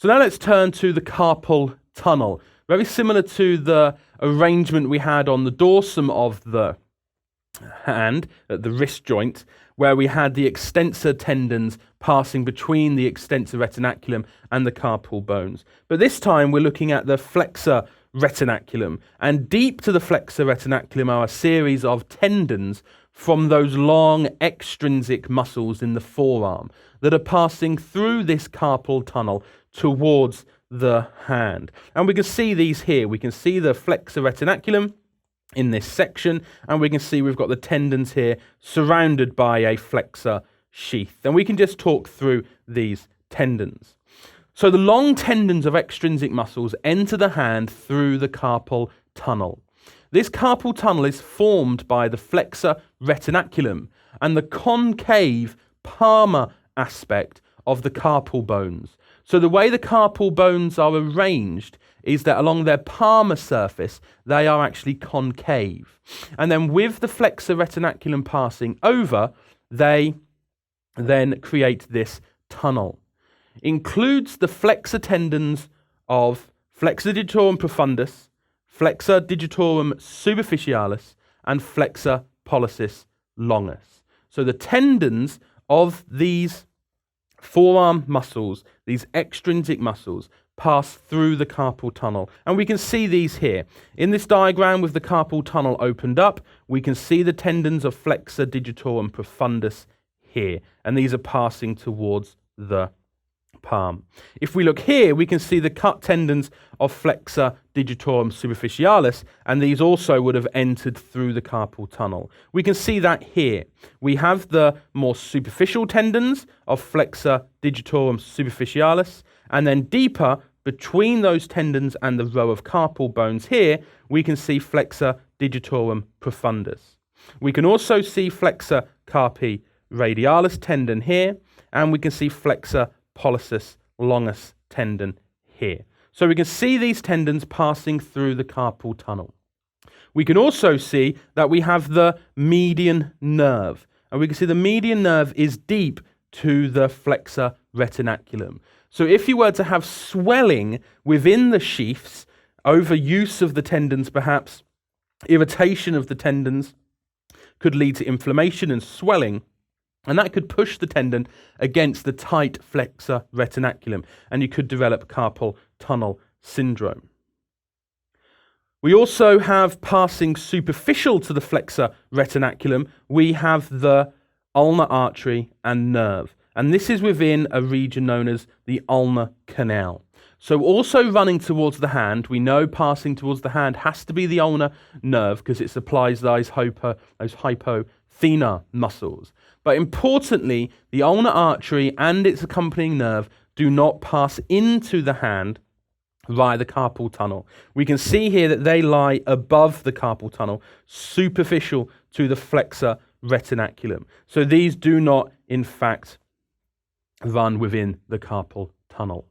So now let's turn to the carpal tunnel. Very similar to the arrangement we had on the dorsum of the hand, at the wrist joint, where we had the extensor tendons passing between the extensor retinaculum and the carpal bones. But this time we're looking at the flexor retinaculum, and deep to the flexor retinaculum are a series of tendons from those long extrinsic muscles in the forearm that are passing through this carpal tunnel towards the hand. And we can see these here. We can see the flexor retinaculum in this section, and we can see we've got the tendons here surrounded by a flexor sheath. And we can just talk through these tendons. So the long tendons of extrinsic muscles enter the hand through the carpal tunnel. This carpal tunnel is formed by the flexor retinaculum and the concave palmar aspect of the carpal bones. So the way the carpal bones are arranged is that along their palmar surface, they are actually concave. And then with the flexor retinaculum passing over, they then create this tunnel. Includes the flexor tendons of flexor digitorum profundus, flexor digitorum superficialis, and flexor pollicis longus. So the tendons of these forearm muscles, these extrinsic muscles, pass through the carpal tunnel. And we can see these here. In this diagram with the carpal tunnel opened up, we can see the tendons of flexor digitorum profundus here. And these are passing towards the palm. If we look here, we can see the cut tendons of flexor digitorum superficialis, and these also would have entered through the carpal tunnel. We can see that here. We have the more superficial tendons of flexor digitorum superficialis, and then deeper between those tendons and the row of carpal bones here, we can see flexor digitorum profundus. We can also see flexor carpi radialis tendon here, and we can see flexor pollicis longus tendon here. So we can see these tendons passing through the carpal tunnel. We can also see that we have the median nerve, and we can see the median nerve is deep to the flexor retinaculum. So if you were to have swelling within the sheaths, overuse of the tendons perhaps, irritation of the tendons could lead to inflammation and swelling, and that could push the tendon against the tight flexor retinaculum, and you could develop carpal tunnel syndrome. We also have passing superficial to the flexor retinaculum, we have the ulnar artery and nerve. And this is within a region known as the ulnar canal. So also running towards the hand, we know passing towards the hand has to be the ulnar nerve because it supplies those hypothenar muscles. But importantly, the ulnar artery and its accompanying nerve do not pass into the hand via the carpal tunnel. We can see here that they lie above the carpal tunnel, superficial to the flexor retinaculum. So these do not, in fact, run within the carpal tunnel.